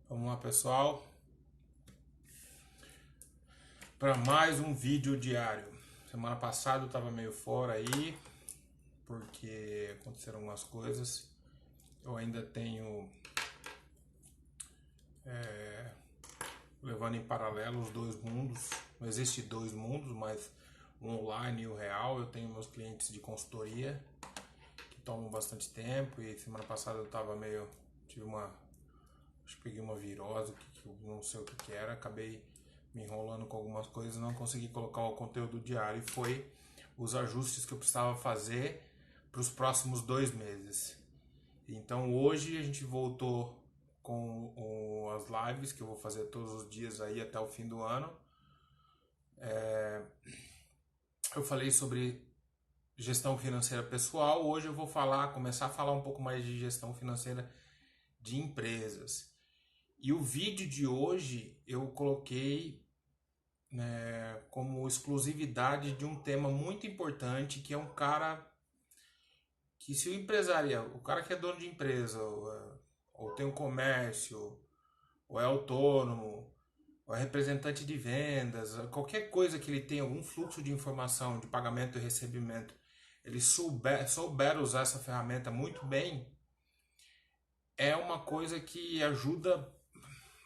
Vamos lá, pessoal, para mais um vídeo diário. Semana passada eu estava meio fora aí, porque aconteceram algumas coisas. Eu ainda tenho levando em paralelo os dois mundos. Não existe dois mundos, mas o online e o real. Eu tenho meus clientes de consultoria que tomam bastante tempo, e semana passada eu estava meio... acho que peguei uma virose, que eu não sei o que era, acabei me enrolando com algumas coisas, não consegui colocar o conteúdo diário, e foi os ajustes que eu precisava fazer para os próximos 2 meses. Então hoje a gente voltou com as lives que eu vou fazer todos os dias aí até o fim do ano. Eu falei sobre gestão financeira pessoal, hoje eu vou começar a falar um pouco mais de gestão financeira de empresas. E o vídeo de hoje eu coloquei como exclusividade de um tema muito importante, que é um cara que, se o cara que é dono de empresa, ou tem um comércio, ou é autônomo, ou é representante de vendas, qualquer coisa que ele tenha algum fluxo de informação de pagamento e recebimento, ele souber usar essa ferramenta muito bem, é uma coisa que ajuda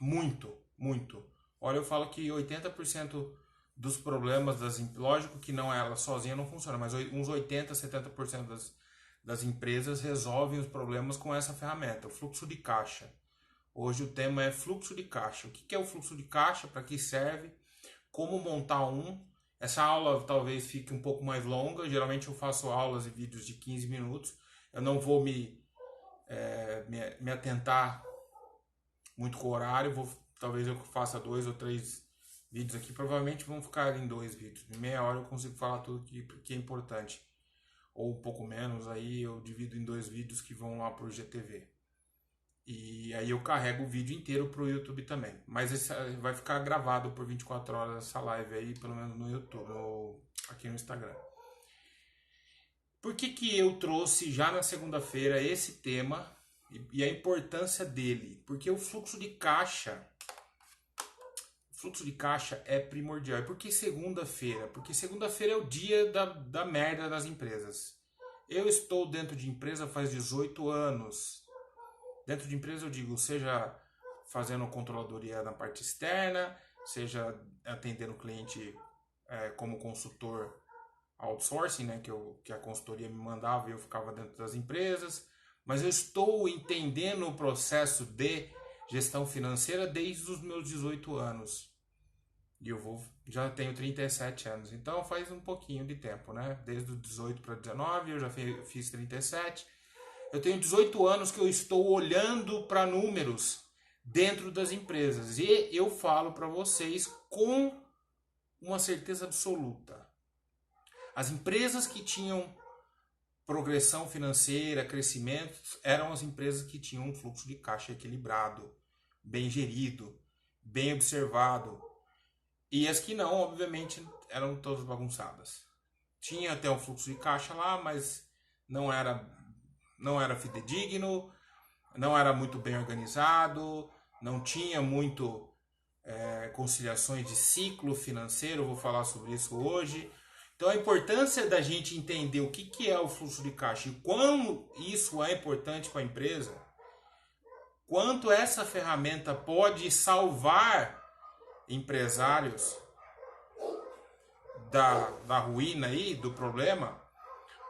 muito, muito. Olha, eu falo que 80% dos problemas lógico que não, ela sozinha não funciona, mas uns 80, 70% das empresas resolvem os problemas com essa ferramenta, o fluxo de caixa. Hoje o tema é fluxo de caixa. O que é o fluxo de caixa? Para que serve? Como montar um? Essa aula talvez fique um pouco mais longa. Geralmente eu faço aulas e vídeos de 15 minutos. Eu não vou me atentar muito com o horário. Talvez eu faça 2 ou 3 vídeos aqui. Provavelmente vão ficar em 2 vídeos. Em meia hora eu consigo falar tudo que é importante. Ou um pouco menos. Aí eu divido em 2 vídeos que vão lá para o IGTV. E aí eu carrego o vídeo inteiro pro YouTube também. Mas esse vai ficar gravado por 24 horas essa live aí, pelo menos no YouTube, ou aqui no Instagram. Por que eu trouxe já na segunda-feira esse tema e a importância dele? Porque o fluxo de caixa é primordial. E por que segunda-feira? Porque segunda-feira é o dia da merda das empresas. Eu estou dentro de empresa faz 18 anos. Dentro de empresa eu digo, seja fazendo controladoria na parte externa, seja atendendo o cliente como consultor outsourcing, né, que a consultoria me mandava e eu ficava dentro das empresas. Mas eu estou entendendo o processo de gestão financeira desde os meus 18 anos. E já tenho 37 anos, então faz um pouquinho de tempo, né? Desde os 18 para 19, eu já fiz 37. Eu tenho 18 anos que eu estou olhando para números dentro das empresas. E eu falo para vocês com uma certeza absoluta. As empresas que tinham progressão financeira, crescimento, eram as empresas que tinham um fluxo de caixa equilibrado, bem gerido, bem observado. E as que não, obviamente, eram todas bagunçadas. Tinha até um fluxo de caixa lá, mas não era fidedigno, não era muito bem organizado, não tinha muito conciliações de ciclo financeiro. Eu vou falar sobre isso hoje. Então a importância da gente entender o que é o fluxo de caixa e como isso é importante para a empresa, quanto essa ferramenta pode salvar empresários da ruína aí, do problema.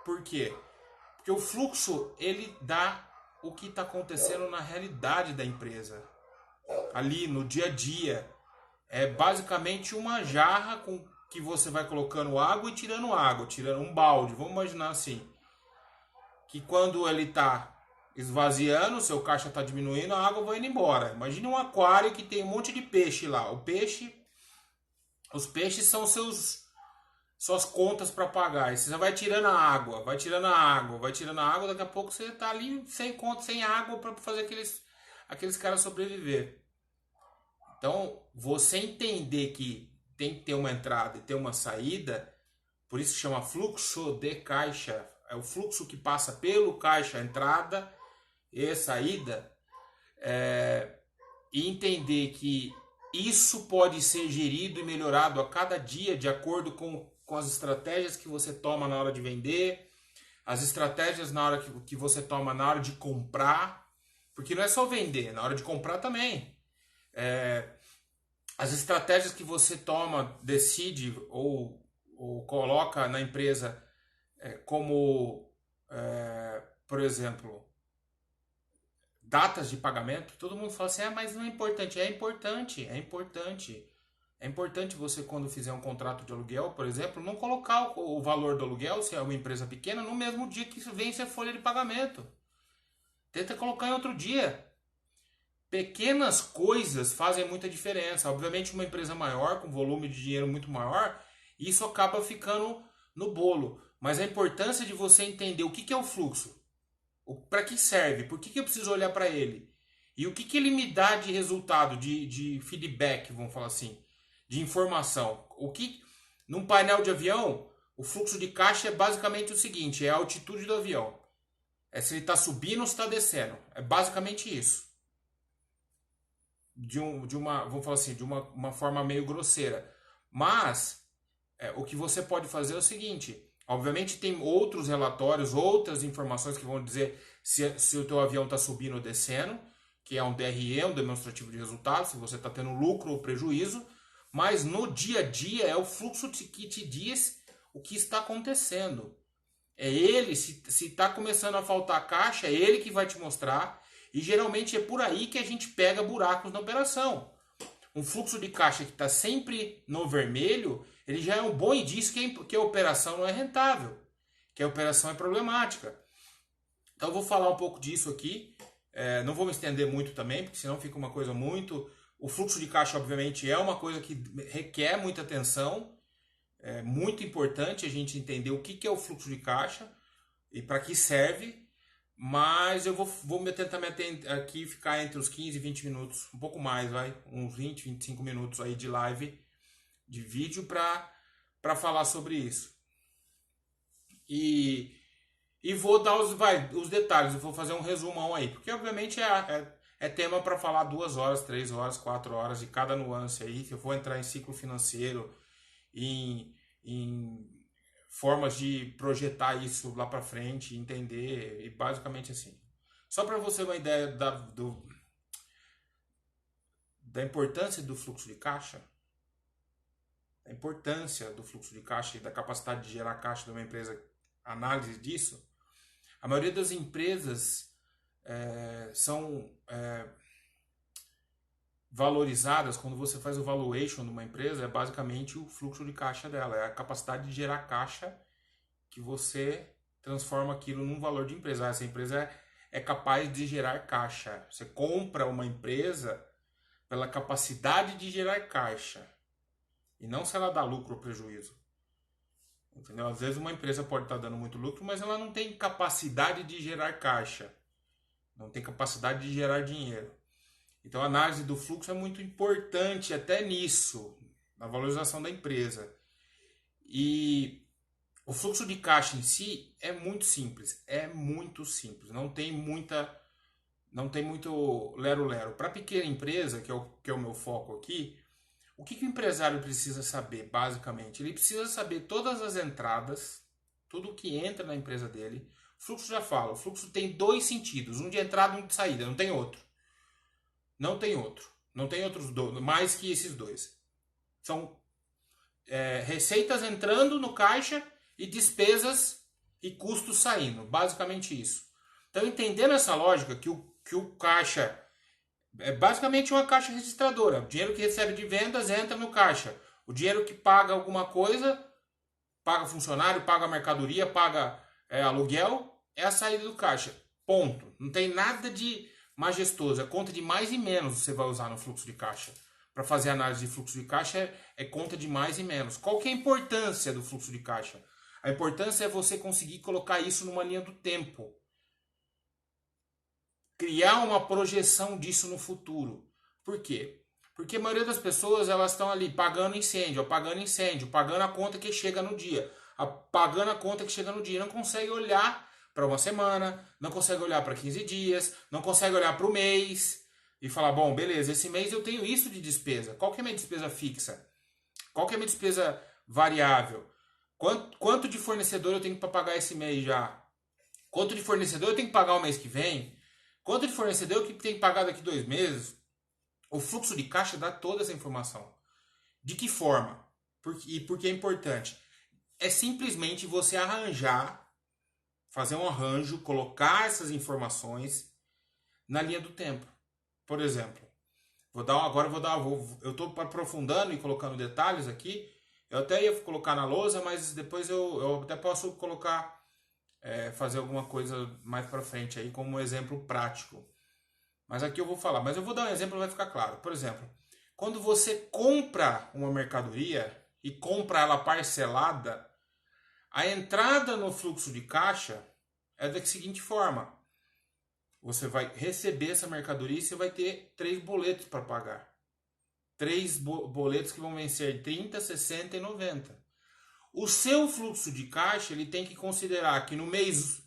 Por quê? Porque o fluxo, ele dá o que está acontecendo na realidade da empresa. Ali no dia a dia. É basicamente uma jarra com que você vai colocando água e tirando um balde. Vamos imaginar assim, que quando ele está esvaziando, seu caixa está diminuindo, a água vai indo embora. Imagine um aquário que tem um monte de peixe lá. Os peixes são suas contas para pagar. E você vai tirando a água, daqui a pouco você está ali sem conta, sem água para fazer aqueles caras sobreviver. Então, você entender que tem que ter uma entrada e ter uma saída, por isso chama fluxo de caixa, é o fluxo que passa pelo caixa, entrada e saída, e entender que isso pode ser gerido e melhorado a cada dia de acordo com as estratégias que você toma na hora de vender, as estratégias na hora que você toma na hora de comprar, porque não é só vender, na hora de comprar também. As estratégias que você toma, decide ou coloca na empresa como, por exemplo, datas de pagamento. Todo mundo fala assim, mas não é importante. É importante, é importante. É importante você, quando fizer um contrato de aluguel, por exemplo, não colocar o valor do aluguel, se é uma empresa pequena, no mesmo dia que vence a folha de pagamento. Tenta colocar em outro dia. Pequenas coisas fazem muita diferença. Obviamente, uma empresa maior, com volume de dinheiro muito maior, isso acaba ficando no bolo. Mas a importância de você entender o que é o fluxo, para que serve, por que eu preciso olhar para ele, e o que ele me dá de resultado, de feedback, vamos falar assim, de informação. Num painel de avião, o fluxo de caixa é basicamente o seguinte, é a altitude do avião. É se ele está subindo ou se está descendo. É basicamente isso. Vamos falar assim, de uma forma meio grosseira. Mas o que você pode fazer é o seguinte: obviamente tem outros relatórios, outras informações que vão dizer se o teu avião está subindo ou descendo, que é um DRE, um demonstrativo de resultados, se você está tendo lucro ou prejuízo. Mas no dia a dia é o fluxo que te diz o que está acontecendo. É ele, se está começando a faltar caixa, é ele que vai te mostrar. E geralmente é por aí que a gente pega buracos na operação. Um fluxo de caixa que está sempre no vermelho, ele já é um bom indício que a operação não é rentável, que a operação é problemática. Então eu vou falar um pouco disso aqui. Não vou me estender muito também, porque senão fica uma coisa muito... O fluxo de caixa, obviamente, é uma coisa que requer muita atenção. É muito importante a gente entender o que é o fluxo de caixa e para que serve. Mas eu vou tentar aqui ficar entre os 15 e 20 minutos, um pouco mais, uns 20, 25 minutos aí de live, de vídeo para falar sobre isso. E vou dar os detalhes, eu vou fazer um resumão aí, porque obviamente é tema para falar 2 horas, 3 horas, 4 horas de cada nuance aí. Eu vou entrar em ciclo financeiro, em formas de projetar isso lá para frente, entender, e basicamente assim. Só para você ter uma ideia da importância do fluxo de caixa, a importância do fluxo de caixa e da capacidade de gerar caixa de uma empresa, análise disso, a maioria das empresas são valorizadas. Quando você faz o valuation de uma empresa, é basicamente o fluxo de caixa dela, é a capacidade de gerar caixa que você transforma aquilo num valor de empresa. Essa empresa é capaz de gerar caixa. Você compra uma empresa pela capacidade de gerar caixa e não se ela dá lucro ou prejuízo. Entendeu? Às vezes uma empresa pode estar dando muito lucro, mas ela não tem capacidade de gerar caixa, não tem capacidade de gerar dinheiro. Então a análise do fluxo é muito importante até nisso, na valorização da empresa. E o fluxo de caixa em si é muito simples, não tem muito lero-lero. Para pequena empresa, que é o meu foco aqui, o que o empresário precisa saber, basicamente? Ele precisa saber todas as entradas, tudo que entra na empresa dele. O fluxo, já fala, o fluxo tem 2 sentidos, um de entrada e um de saída, não tem outro. Não tem outros dois, mais que esses 2. São receitas entrando no caixa e despesas e custos saindo. Basicamente isso. Então, entendendo essa lógica, que o caixa é basicamente uma caixa registradora. O dinheiro que recebe de vendas entra no caixa. O dinheiro que paga alguma coisa, paga funcionário, paga mercadoria, paga aluguel, é a saída do caixa. Ponto. Não tem nada de majestoso. É conta de mais e menos que você vai usar no fluxo de caixa. Para fazer análise de fluxo de caixa é conta de mais e menos. Qual que é a importância do fluxo de caixa? A importância é você conseguir colocar isso numa linha do tempo. Criar uma projeção disso no futuro. Por quê? Porque a maioria das pessoas elas estão ali pagando incêndio, pagando a conta que chega no dia, pagando a conta que chega no dia. Não consegue olhar para uma semana, não consegue olhar para 15 dias, não consegue olhar para o mês. e falar, bom, beleza, esse mês eu tenho isso de despesa. Qual que é a minha despesa fixa? Qual que é a minha despesa variável? Quanto de fornecedor eu tenho para pagar esse mês já? Quanto de fornecedor eu tenho que pagar o mês que vem? Quanto de fornecedor eu tenho que pagar daqui 2 meses? O fluxo de caixa dá toda essa informação. De que forma? E por que é importante? É simplesmente você arranjar, fazer um arranjo, colocar essas informações na linha do tempo. Por exemplo, eu estou aprofundando e colocando detalhes aqui. Eu até ia colocar na lousa, mas depois eu até posso colocar, fazer alguma coisa mais para frente aí como um exemplo prático. Mas aqui eu vou falar, mas eu vou dar um exemplo, vai ficar claro. Por exemplo, quando você compra uma mercadoria e compra ela parcelada, a entrada no fluxo de caixa é da seguinte forma: você vai receber essa mercadoria e você vai ter 3 boletos para pagar. 3 boletos que vão vencer 30, 60 e 90. O seu fluxo de caixa ele tem que considerar que no mês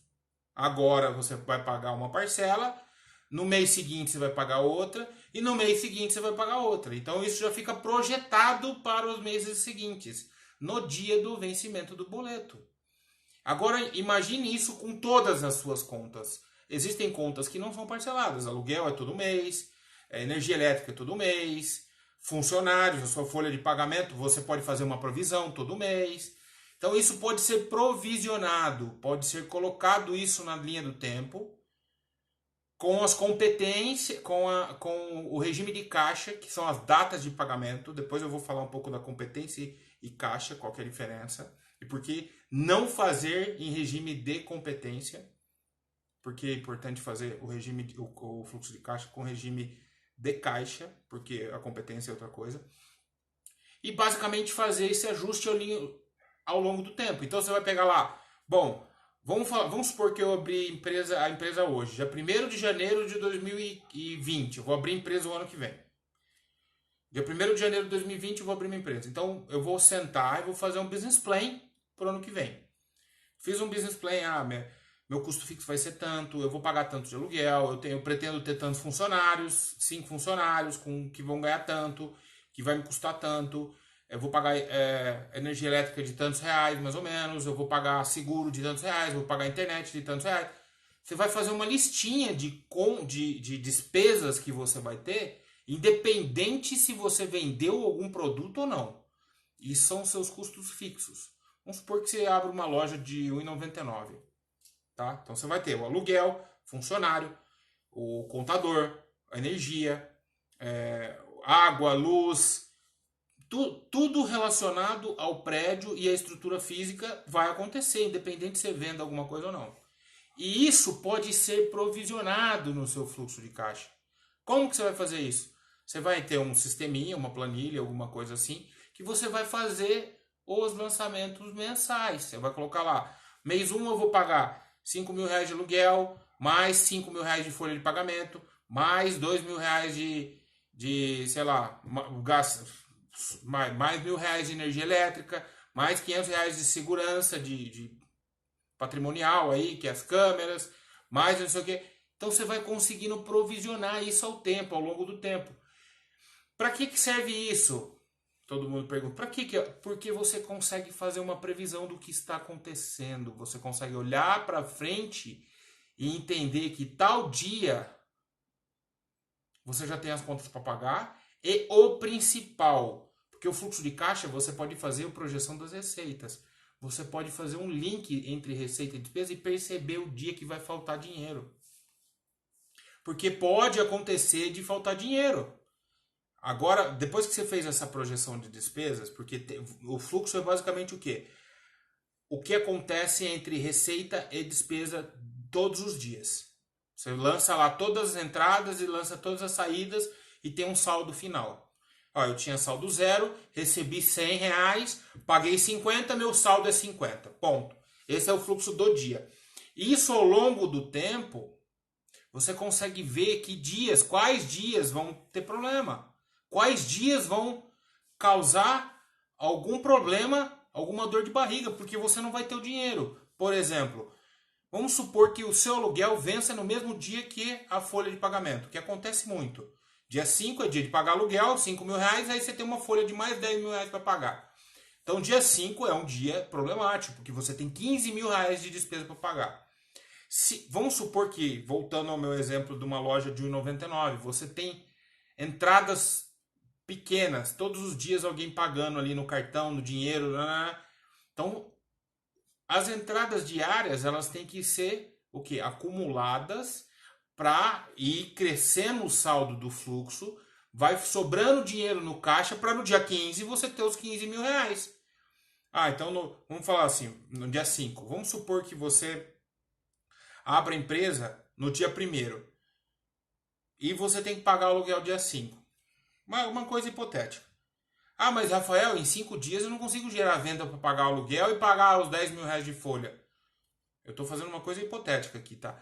agora você vai pagar uma parcela, no mês seguinte você vai pagar outra e no mês seguinte você vai pagar outra. Então isso já fica projetado para os meses seguintes, no dia do vencimento do boleto. Agora imagine isso com todas as suas contas. Existem contas que não são parceladas, aluguel é todo mês, energia elétrica é todo mês, funcionários, a sua folha de pagamento, você pode fazer uma provisão todo mês. Então isso pode ser provisionado, pode ser colocado isso na linha do tempo, com as competências, com o regime de caixa, que são as datas de pagamento. Depois eu vou falar um pouco da competência e caixa, qual que é a diferença. E por que não fazer em regime de competência. Porque é importante fazer o fluxo de caixa com regime de caixa, porque a competência é outra coisa. E basicamente fazer esse ajuste ao longo do tempo. Então você vai pegar lá, bom, vamos supor que eu abri a empresa hoje, dia 1º de janeiro de 2020, eu vou abrir a empresa o ano que vem. Dia 1º de janeiro de 2020 eu vou abrir minha empresa. Então eu vou sentar e vou fazer um business plan para o ano que vem. Fiz um business plan, meu custo fixo vai ser tanto, eu vou pagar tanto de aluguel, eu pretendo ter tantos funcionários, 5 funcionários que vão ganhar tanto, que vai me custar tanto, eu vou pagar energia elétrica de tantos reais, mais ou menos, eu vou pagar seguro de tantos reais, eu vou pagar internet de tantos reais. Você vai fazer uma listinha de despesas que você vai ter, independente se você vendeu algum produto ou não. E são seus custos fixos. Vamos supor que você abre uma loja de R$ 1,99. Tá? Então você vai ter o aluguel, funcionário, o contador, a energia, água, luz, tudo relacionado ao prédio e à estrutura física vai acontecer, independente se você venda alguma coisa ou não. E isso pode ser provisionado no seu fluxo de caixa. Como que você vai fazer isso? Você vai ter um sisteminha, uma planilha, alguma coisa assim, que você vai fazer os lançamentos mensais. Você vai colocar lá, mês 1 eu vou pagar R$ 5.000 de aluguel, mais R$ 5.000 de folha de pagamento, mais R$ 2.000 de sei lá, gasto, mais R$ 1.000 de energia elétrica, mais R$ 500 de segurança, de patrimonial aí, que é as câmeras, mais não sei o que. Então você vai conseguindo provisionar isso ao tempo, ao longo do tempo. Para que serve isso? Todo mundo pergunta, para que? Porque você consegue fazer uma previsão do que está acontecendo. Você consegue olhar para frente e entender que tal dia você já tem as contas para pagar. E o principal, porque o fluxo de caixa você pode fazer a projeção das receitas. Você pode fazer um link entre receita e despesa e perceber o dia que vai faltar dinheiro. Porque pode acontecer de faltar dinheiro. Agora, depois que você fez essa projeção de despesas, porque o fluxo é basicamente o quê? O que acontece entre receita e despesa todos os dias. Você lança lá todas as entradas e lança todas as saídas e tem um saldo final. Ó, eu tinha saldo 0, recebi R$ 100, paguei 50, meu saldo é 50. Ponto. Esse é o fluxo do dia. Isso ao longo do tempo, você consegue ver quais dias vão ter problema. Quais dias vão causar algum problema, alguma dor de barriga, porque você não vai ter o dinheiro. Por exemplo, vamos supor que o seu aluguel vença no mesmo dia que a folha de pagamento, que acontece muito. Dia 5 é dia de pagar aluguel, 5 mil reais, aí você tem uma folha de mais 10 mil reais para pagar. Então dia 5 é um dia problemático, porque você tem 15 mil reais de despesa para pagar. Vamos supor que, voltando ao meu exemplo de uma loja de R$1,99, você tem entradas pequenas, todos os dias alguém pagando ali no cartão, no dinheiro. Então, as entradas diárias, elas têm que ser o quê? Acumuladas para ir crescendo o saldo do fluxo, vai sobrando dinheiro no caixa para no dia 15 você ter os 15 mil reais. Então vamos falar assim, no dia 5, vamos supor que você abre a empresa no dia 1º e você tem que pagar o aluguel dia 5. Uma coisa hipotética. Mas Rafael, em 5 dias eu não consigo gerar venda para pagar o aluguel e pagar os 10 mil reais de folha. Eu estou fazendo uma coisa hipotética aqui, tá?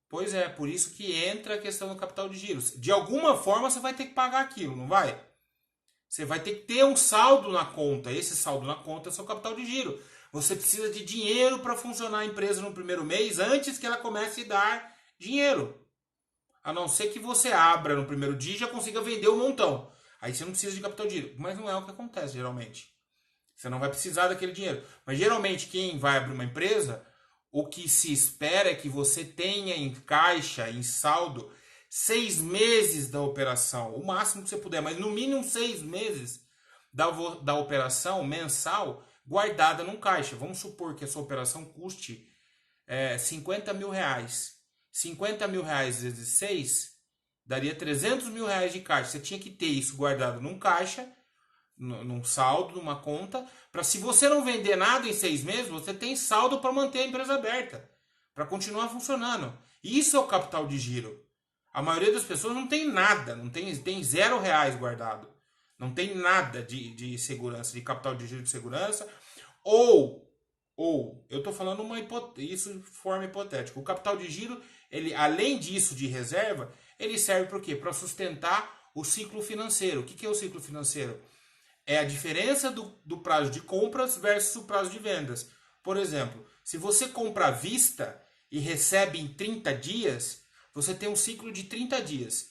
Pois é, por isso que entra a questão do capital de giro. De alguma forma você vai ter que pagar aquilo, não vai? Você vai ter que ter um saldo na conta. Esse saldo na conta é seu capital de giro. Você precisa de dinheiro para funcionar a empresa no primeiro mês antes que ela comece a dar dinheiro. A não ser que você abra no primeiro dia e já consiga vender um montão. Aí você não precisa de capital de giro. Mas não é o que acontece geralmente. Você não vai precisar daquele dinheiro. Mas geralmente quem vai abrir uma empresa, o que se espera é que você tenha em caixa, em saldo, 6 meses da operação. O máximo que você puder, mas no mínimo 6 meses da operação mensal guardada num caixa. Vamos supor que a sua operação custe 50 mil reais. 50 mil reais vezes 6 daria 300 mil reais de caixa. Você tinha que ter isso guardado num caixa, num saldo, numa conta, para se você não vender nada em 6 meses, você tem saldo para manter a empresa aberta, para continuar funcionando. Isso é o capital de giro. A maioria das pessoas não tem nada, tem R$0 guardado. Não tem nada de segurança, de capital de giro de segurança. Ou eu estou falando isso de forma hipotética. O capital de giro, ele, além disso de reserva, ele serve para o quê? Para sustentar o ciclo financeiro. O que é o ciclo financeiro? É a diferença do prazo de compras versus o prazo de vendas. Por exemplo, se você compra à vista e recebe em 30 dias, você tem um ciclo de 30 dias.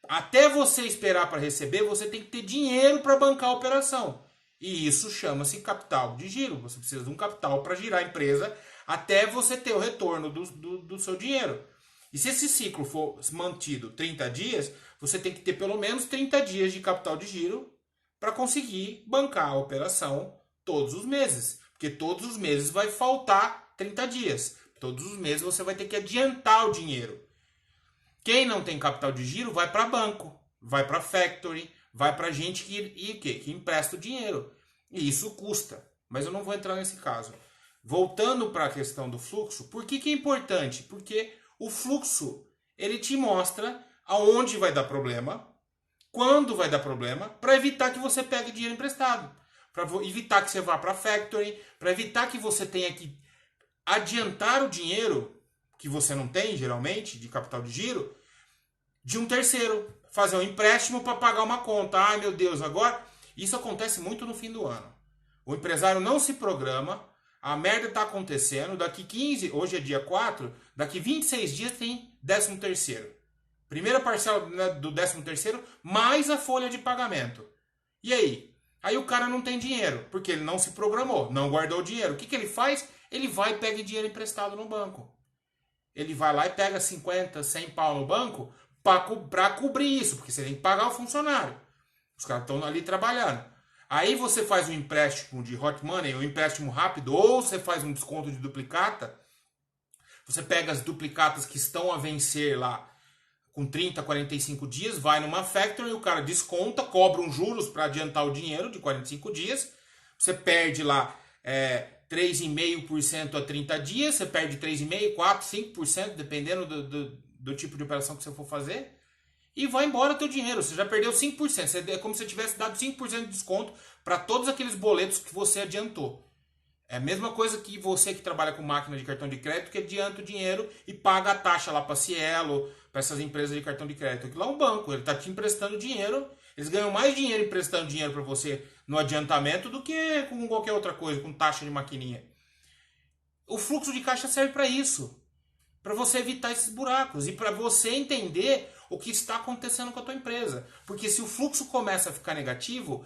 Até você esperar para receber, você tem que ter dinheiro para bancar a operação. E isso chama-se capital de giro. Você precisa de um capital para girar a empresa até você ter o retorno do seu dinheiro. E se esse ciclo for mantido 30 dias, você tem que ter pelo menos 30 dias de capital de giro para conseguir bancar a operação todos os meses. Porque todos os meses vai faltar 30 dias. Todos os meses você vai ter que adiantar o dinheiro. Quem não tem capital de giro vai para banco, vai para factory, vai para gente que empresta o dinheiro. E isso custa. Mas eu não vou entrar nesse caso. Voltando para a questão do fluxo, por que é importante? Porque o fluxo, ele te mostra aonde vai dar problema, quando vai dar problema, para evitar que você pegue dinheiro emprestado, para evitar que você vá para factory, para evitar que você tenha que adiantar o dinheiro que você não tem, geralmente, de capital de giro, de um terceiro, fazer um empréstimo para pagar uma conta. Ai meu Deus, agora isso acontece muito no fim do ano. O empresário não se programa, a merda está acontecendo, daqui 15, hoje é dia 4, daqui 26 dias tem 13º. Primeira parcela do 13º, mais a folha de pagamento. E aí? Aí o cara não tem dinheiro, porque ele não se programou, não guardou o dinheiro. O que ele faz? Ele vai e pega dinheiro emprestado no banco. Ele vai lá e pega 50, 100 pau no banco para cobrir isso, porque você tem que pagar o funcionário. Os caras estão ali trabalhando. Aí você faz um empréstimo de hot money, um empréstimo rápido, ou você faz um desconto de duplicata. Você pega as duplicatas que estão a vencer lá com 30, 45 dias, vai numa factory, o cara desconta, cobra uns juros para adiantar o dinheiro de 45 dias. Você perde lá 3,5% a 30 dias, você perde 3,5%, 4%, 5%, dependendo do tipo de operação que você for fazer. E vai embora teu dinheiro, você já perdeu 5%. É como se você tivesse dado 5% de desconto para todos aqueles boletos que você adiantou. É a mesma coisa que você que trabalha com máquina de cartão de crédito, que adianta o dinheiro e paga a taxa lá para a Cielo, para essas empresas de cartão de crédito. Aquilo lá é um banco, ele está te emprestando dinheiro. Eles ganham mais dinheiro emprestando dinheiro para você no adiantamento do que com qualquer outra coisa, com taxa de maquininha. O fluxo de caixa serve para isso. para você evitar esses buracos e para você entender o que está acontecendo com a tua empresa. Porque se o fluxo começa a ficar negativo,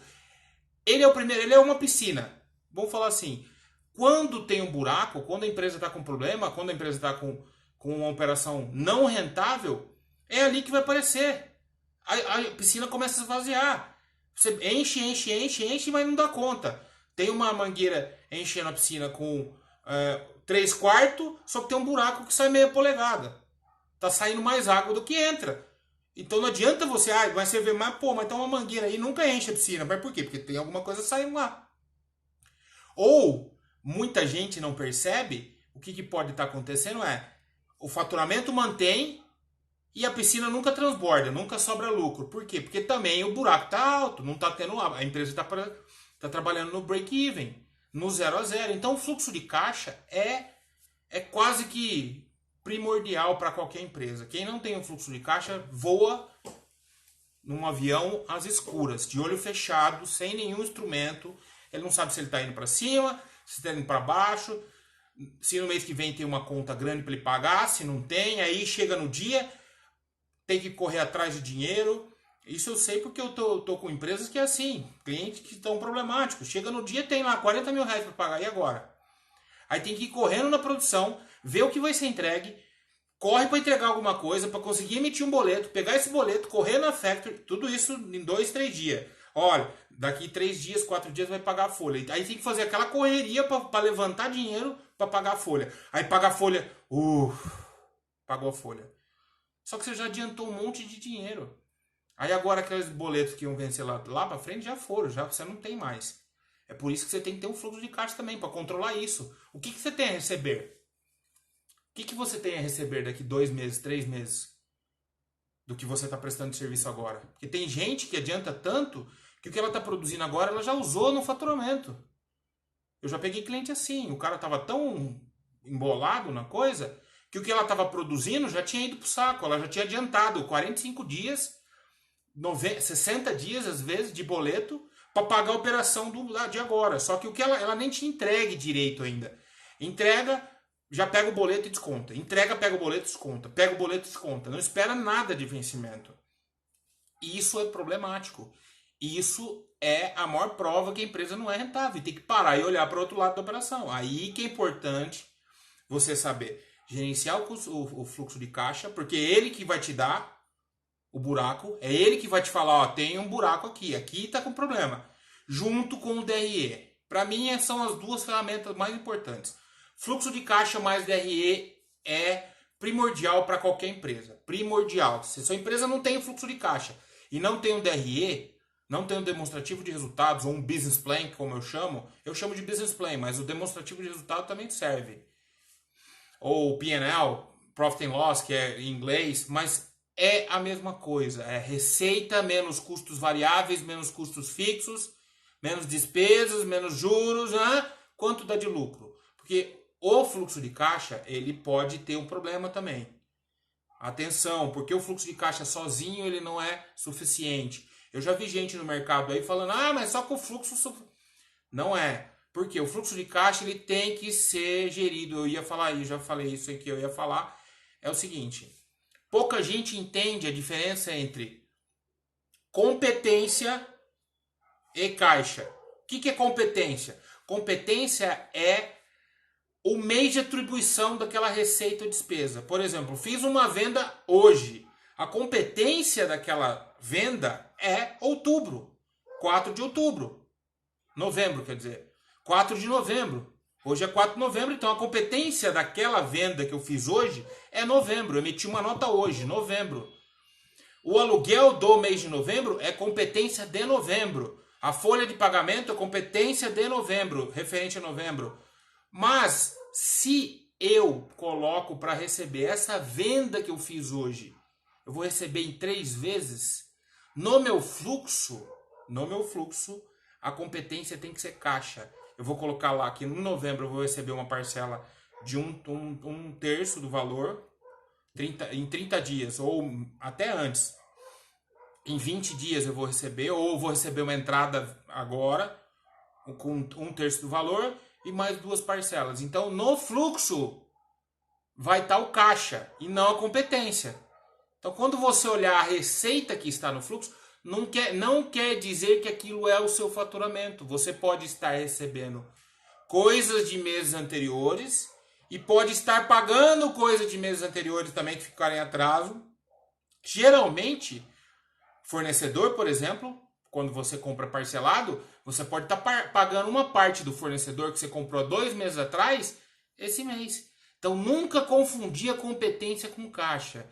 ele é o primeiro, ele é uma piscina. Vamos falar assim, quando tem um buraco, quando a empresa está com problema, quando a empresa está com uma operação não rentável, é ali que vai aparecer. A piscina começa a esvaziar. Você enche, mas não dá conta. Tem uma mangueira enchendo a piscina com 3/4, só que tem um buraco que sai meia polegada. Tá saindo mais água do que entra. Então não adianta você, vai servir mais, mas tem uma mangueira aí, nunca enche a piscina. Mas por quê? Porque tem alguma coisa saindo lá. Ou, muita gente não percebe, o que pode estar acontecendo o faturamento mantém e a piscina nunca transborda, nunca sobra lucro. Por quê? Porque também o buraco está alto, não está tendo, a empresa está trabalhando no break-even, no 0 a 0. Então o fluxo de caixa é quase que primordial para qualquer empresa. Quem não tem um fluxo de caixa voa num avião às escuras, de olho fechado, sem nenhum instrumento. Ele não sabe se ele está indo para cima, se está indo para baixo, se no mês que vem tem uma conta grande para ele pagar, se não tem, aí chega no dia, tem que correr atrás de dinheiro. Isso eu sei porque eu tô com empresas que é assim, clientes que estão problemáticos. Chega no dia, tem lá 40 mil reais para pagar, e agora? Aí tem que ir correndo na produção, ver o que vai ser entregue, corre para entregar alguma coisa, para conseguir emitir um boleto, pegar esse boleto, correr na factory, tudo isso em 2, 3 dias. Olha, daqui 3 dias, 4 dias vai pagar a folha. Aí tem que fazer aquela correria para levantar dinheiro para pagar a folha. Aí paga a folha, pagou a folha. Só que você já adiantou um monte de dinheiro. Aí agora aqueles boletos que iam vencer lá para frente já foram, já você não tem mais. É por isso que você tem que ter um fluxo de caixa também, para controlar isso. O que você tem a receber? O que você tem a receber daqui 2 meses, 3 meses? Do que você está prestando de serviço agora. Porque tem gente que adianta tanto que o que ela está produzindo agora, ela já usou no faturamento. Eu já peguei cliente assim. O cara estava tão embolado na coisa que o que ela estava produzindo já tinha ido para o saco. Ela já tinha adiantado 45 dias, 60 dias às vezes de boleto para pagar a operação de agora. Só que o que ela nem te entregue direito ainda. Entrega, já pega o boleto e desconta. Entrega, pega o boleto e desconta. Pega o boleto e desconta. Não espera nada de vencimento. E isso é problemático. Isso é a maior prova que a empresa não é rentável. Tem que parar e olhar para o outro lado da operação. Aí que é importante você saber gerenciar o fluxo de caixa, porque é ele que vai te dar o buraco, é ele que vai te falar, tem um buraco aqui está com problema. Junto com o DRE. Para mim, são as duas ferramentas mais importantes. Fluxo de caixa mais DRE é primordial para qualquer empresa. Primordial. Se a sua empresa não tem o fluxo de caixa e não tem um DRE, não tem um demonstrativo de resultados, ou um business plan, como eu chamo de business plan, mas o demonstrativo de resultado também serve. Ou P&L, Profit and Loss, que é em inglês, mas é a mesma coisa. É receita menos custos variáveis, menos custos fixos, menos despesas, menos juros, quanto dá de lucro. Porque o fluxo de caixa, ele pode ter um problema também. Atenção, porque o fluxo de caixa sozinho ele não é suficiente. Eu já vi gente no mercado aí falando, mas só com o fluxo... Não é. Porque o fluxo de caixa ele tem que ser gerido. Eu ia falar, eu já falei isso aqui, eu ia falar. É o seguinte, pouca gente entende a diferença entre competência e caixa. O que é competência? Competência é o mês de atribuição daquela receita ou despesa. Por exemplo, fiz uma venda hoje. A competência daquela venda é outubro. 4 de outubro. Novembro, quer dizer. 4 de novembro. Hoje é 4 de novembro, então a competência daquela venda que eu fiz hoje é novembro. Eu emiti uma nota hoje, novembro. O aluguel do mês de novembro é competência de novembro. A folha de pagamento é competência de novembro, referente a novembro. Mas se eu coloco para receber essa venda que eu fiz hoje, eu vou receber em 3 vezes, no meu fluxo, a competência tem que ser caixa. Eu vou colocar lá que em novembro eu vou receber uma parcela de um terço do valor, em 30 dias, ou até antes. Em 20 dias eu vou receber, ou eu vou receber uma entrada agora, com um terço do valor, e mais 2 parcelas. Então, no fluxo, vai estar o caixa e não a competência. Então, quando você olhar a receita que está no fluxo, não quer dizer que aquilo é o seu faturamento. Você pode estar recebendo coisas de meses anteriores e pode estar pagando coisas de meses anteriores também que ficarem em atraso. Geralmente, fornecedor, por exemplo, quando você compra parcelado, você pode estar pagando uma parte do fornecedor que você comprou 2 meses atrás, esse mês. Então, nunca confundir a competência com caixa.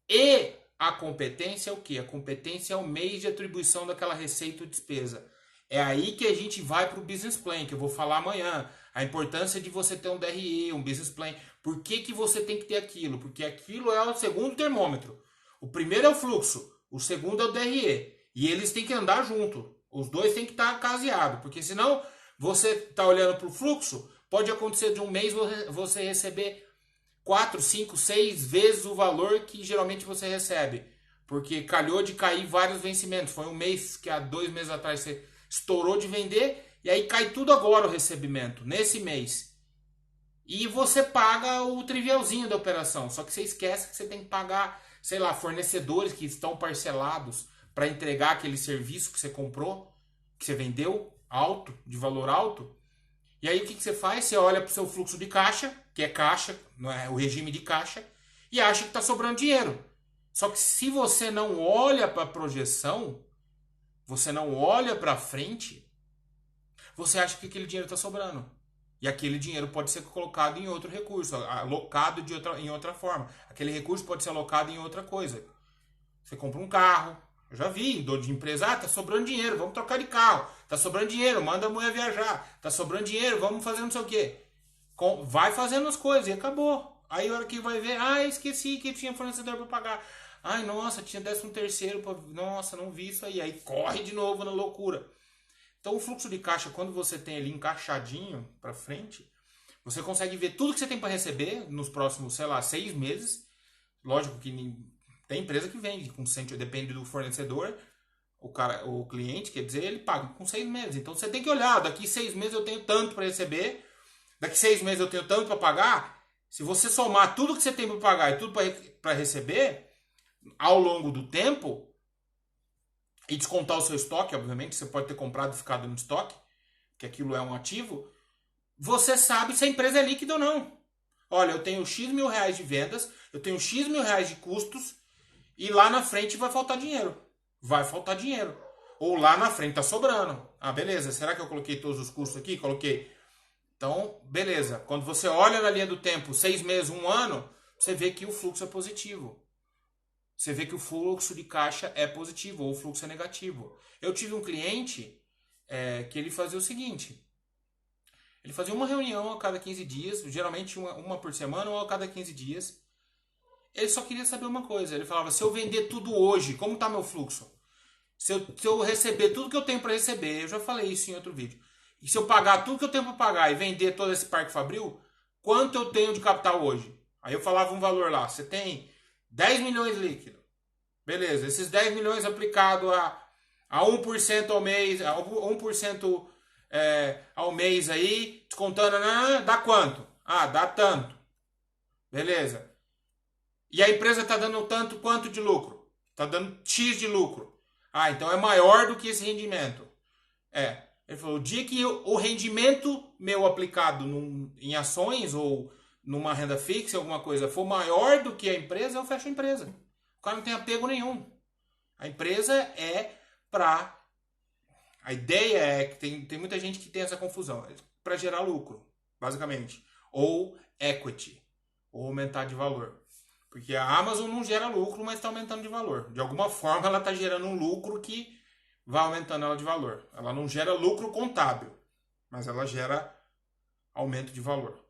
E a competência é o quê? A competência é o mês de atribuição daquela receita ou despesa. É aí que a gente vai para o business plan, que eu vou falar amanhã. A importância de você ter um DRE, um business plan. Por que você tem que ter aquilo? Porque aquilo é o segundo termômetro. O primeiro é o fluxo, o segundo é o DRE. E eles têm que andar junto. Os dois têm que estar caseados. Porque senão você está olhando para o fluxo, pode acontecer de um mês você receber 4, 5, 6 vezes o valor que geralmente você recebe. Porque calhou de cair vários vencimentos. Foi um mês que há 2 meses atrás você estourou de vender e aí cai tudo agora o recebimento, nesse mês. E você paga o trivialzinho da operação. Só que você esquece que você tem que pagar, sei lá, fornecedores que estão parcelados para entregar aquele serviço que você comprou, que você vendeu alto, de valor alto. E aí o que você faz? Você olha para o seu fluxo de caixa, que é caixa, não é o regime de caixa, e acha que está sobrando dinheiro. Só que se você não olha para a projeção, você não olha para frente, você acha que aquele dinheiro está sobrando. E aquele dinheiro pode ser colocado em outro recurso, alocado em outra forma. Aquele recurso pode ser alocado em outra coisa. Você compra um carro, eu já vi, dono de empresa, tá sobrando dinheiro, vamos trocar de carro. Tá sobrando dinheiro, manda a mulher viajar. Tá sobrando dinheiro, vamos fazer não sei o quê. Vai fazendo as coisas e acabou. Aí a hora que vai ver, esqueci que tinha fornecedor para pagar. Ai, nossa, tinha 13º pra... Nossa, não vi isso aí. Aí corre de novo na loucura. Então o fluxo de caixa, quando você tem ele encaixadinho para frente, você consegue ver tudo que você tem para receber nos próximos, sei lá, 6 meses. Lógico que tem empresa que vende com 100, depende do fornecedor. O cliente, quer dizer, ele paga com 6 meses. Então você tem que olhar, daqui 6 meses eu tenho tanto para receber, daqui 6 meses eu tenho tanto para pagar. Se você somar tudo que você tem para pagar e tudo para receber, ao longo do tempo, e descontar o seu estoque, obviamente, você pode ter comprado e ficado no estoque, que aquilo é um ativo, você sabe se a empresa é líquida ou não. Olha, eu tenho X mil reais de vendas, eu tenho X mil reais de custos, e lá na frente vai faltar dinheiro. Vai faltar dinheiro. Ou lá na frente tá sobrando. Ah, beleza. Será que eu coloquei todos os custos aqui? Coloquei. Então, beleza. Quando você olha na linha do tempo, 6 meses, 1 ano, você vê que o fluxo é positivo. Você vê que o fluxo de caixa é positivo ou o fluxo é negativo. Eu tive um cliente que ele fazia o seguinte. Ele fazia uma reunião a cada 15 dias, geralmente uma por semana ou a cada 15 dias. Ele só queria saber uma coisa. Ele falava, se eu vender tudo hoje, como está meu fluxo? Se eu receber tudo que eu tenho para receber, eu já falei isso em outro vídeo. E se eu pagar tudo que eu tenho para pagar e vender todo esse Parque Fabril, quanto eu tenho de capital hoje? Aí eu falava um valor lá. Você tem 10 milhões líquido. Beleza, esses 10 milhões aplicado a 1% ao mês, a 1% ao mês aí, descontando, dá quanto? Ah, dá tanto. Beleza. E a empresa está dando tanto quanto de lucro? Está dando X de lucro. Ah, então é maior do que esse rendimento. Ele falou, o dia que o rendimento meu aplicado em ações ou numa renda fixa, alguma coisa, for maior do que a empresa, eu fecho a empresa. O cara não tem apego nenhum. A empresa é para... A ideia é que tem muita gente que tem essa confusão. É para gerar lucro, basicamente. Ou equity. Ou aumentar de valor. Porque a Amazon não gera lucro, mas está aumentando de valor. De alguma forma, ela está gerando um lucro que vai aumentando ela de valor. Ela não gera lucro contábil, mas ela gera aumento de valor.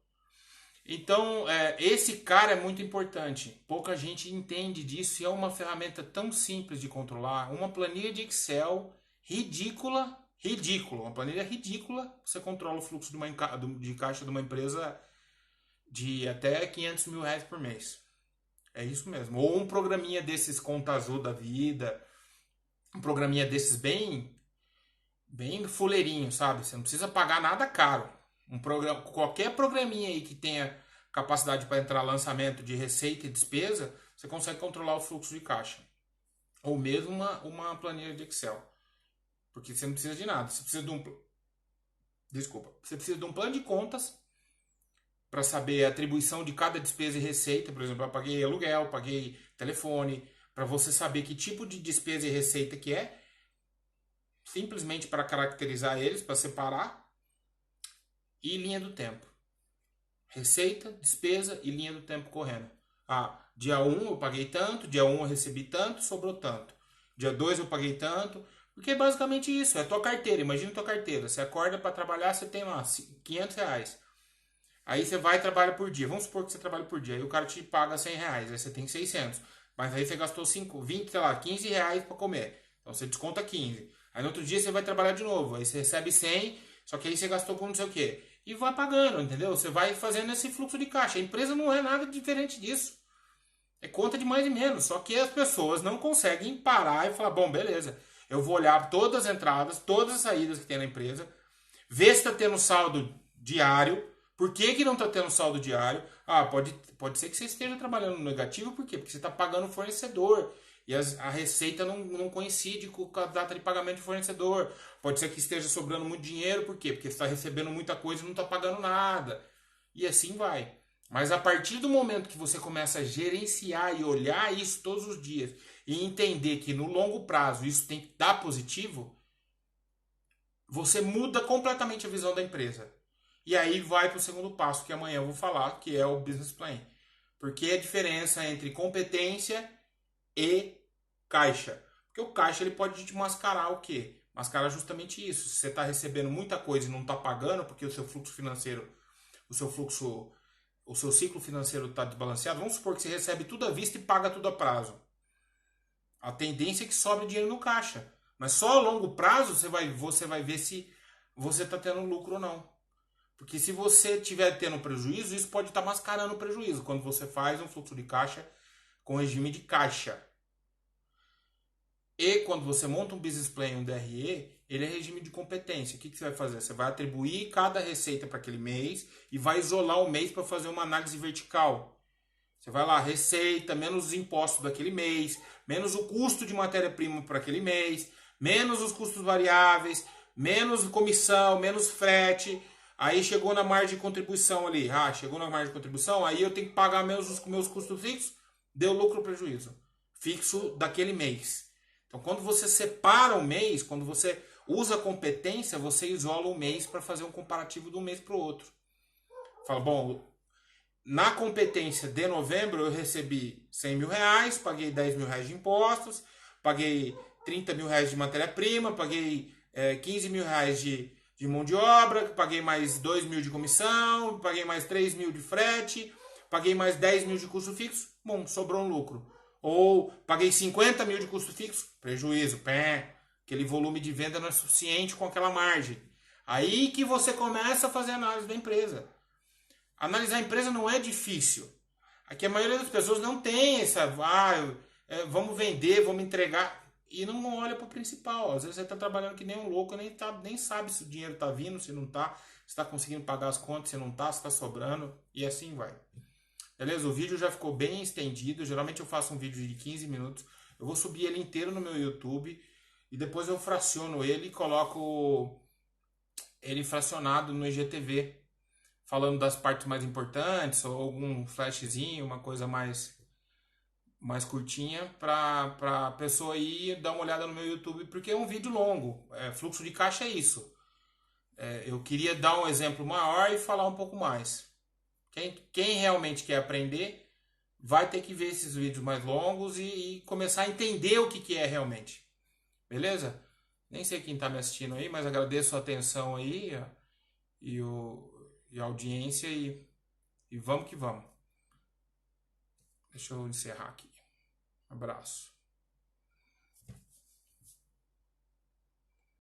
Então, esse cara é muito importante. Pouca gente entende disso e é uma ferramenta tão simples de controlar. Uma planilha de Excel ridícula. Uma planilha ridícula. Você controla o fluxo de caixa de uma empresa de até 500 mil reais por mês. É isso mesmo. Ou um programinha desses Conta Azul da vida. Um programinha desses bem fuleirinho, sabe? Você não precisa pagar nada caro. Qualquer programinha aí que tenha capacidade para entrar lançamento de receita e despesa, você consegue controlar o fluxo de caixa. Ou mesmo uma planilha de Excel. Porque você não precisa de nada. Você precisa de você precisa de um plano de contas para saber a atribuição de cada despesa e receita. Por exemplo, eu paguei aluguel, paguei telefone, para você saber que tipo de despesa e receita que é, simplesmente para caracterizar eles, para separar, e linha do tempo. Receita, despesa e linha do tempo correndo. Ah, dia 1 eu paguei tanto, dia 1 eu recebi tanto, sobrou tanto. Dia 2 eu paguei tanto, porque é basicamente isso, é a tua carteira. Imagina a tua carteira, você acorda para trabalhar, você tem lá R$ 500. Aí você vai e trabalha por dia. Vamos supor que você trabalha por dia. Aí o cara te paga R$ 100. Aí você tem 600. Mas aí você gastou 5, 20, sei lá, R$ 15 para comer. Então você desconta 15. Aí no outro dia você vai trabalhar de novo. Aí você recebe 100. Só que aí você gastou com não sei o quê. E vai pagando, entendeu? Você vai fazendo esse fluxo de caixa. A empresa não é nada diferente disso. É conta de mais e menos. Só que as pessoas não conseguem parar e falar, bom, beleza. Eu vou olhar todas as entradas, todas as saídas que tem na empresa. Ver se está tendo saldo diário. Por que não está tendo saldo diário? Ah, pode ser que você esteja trabalhando no negativo, por quê? Porque você está pagando o fornecedor e a receita não coincide com a data de pagamento do fornecedor. Pode ser que esteja sobrando muito dinheiro, por quê? Porque você está recebendo muita coisa e não está pagando nada. E assim vai. Mas a partir do momento que você começa a gerenciar e olhar isso todos os dias e entender que no longo prazo isso tem que dar positivo, você muda completamente a visão da empresa. E aí vai para o segundo passo que amanhã eu vou falar, que é o business plan. Porque a diferença entre competência e caixa. Porque o caixa ele pode te mascarar o quê? Mascarar justamente isso. Se você está recebendo muita coisa e não está pagando, porque o seu fluxo financeiro, o seu ciclo financeiro está desbalanceado, vamos supor que você recebe tudo à vista e paga tudo a prazo. A tendência é que sobre dinheiro no caixa. Mas só a longo prazo você vai ver se você está tendo lucro ou não. Porque se você estiver tendo prejuízo, isso pode estar mascarando o prejuízo quando você faz um fluxo de caixa com regime de caixa. E quando você monta um business plan, um DRE, ele é regime de competência. O que você vai fazer? Você vai atribuir cada receita para aquele mês e vai isolar o mês para fazer uma análise vertical. Você vai lá, receita, menos os impostos daquele mês, menos o custo de matéria-prima para aquele mês, menos os custos variáveis, menos comissão, menos frete. Aí chegou na margem de contribuição ali. Ah, chegou na margem de contribuição, aí eu tenho que pagar menos os meus custos fixos, deu lucro ou prejuízo. Fixo daquele mês. Então, quando você separa o mês, quando você usa a competência, você isola o mês para fazer um comparativo de um mês para o outro. Fala, bom, na competência de novembro eu recebi R$ 100.000, paguei R$ 10.000 de impostos, paguei R$ 30.000 de matéria-prima, paguei R$ 15.000 de mão de obra, paguei mais R$ 2.000 de comissão, paguei mais R$ 3.000 de frete, paguei mais R$ 10.000 de custo fixo, bom, sobrou um lucro. Ou paguei R$ 50.000 de custo fixo, prejuízo, aquele volume de venda não é suficiente com aquela margem. Aí que você começa a fazer a análise da empresa. Analisar a empresa não é difícil. Aqui a maioria das pessoas não tem essa, vamos vender, vamos entregar, e não olha para o principal. Às vezes você está trabalhando que nem um louco, nem sabe se o dinheiro está vindo, se não está, se está conseguindo pagar as contas, se não está, se está sobrando, e assim vai. Beleza? O vídeo já ficou bem estendido. Geralmente eu faço um vídeo de 15 minutos. Eu vou subir ele inteiro no meu YouTube e depois eu fraciono ele e coloco ele fracionado no IGTV, falando das partes mais importantes ou algum flashzinho, uma coisa mais curtinha para a pessoa ir dar uma olhada no meu YouTube, porque é um vídeo longo. Fluxo de caixa é isso. Eu queria dar um exemplo maior e falar um pouco mais. Quem realmente quer aprender vai ter que ver esses vídeos mais longos e começar a entender o que é realmente. Beleza? Nem sei quem está me assistindo aí, mas agradeço a atenção aí e a audiência e vamos que vamos. Deixa eu encerrar aqui. Abraço.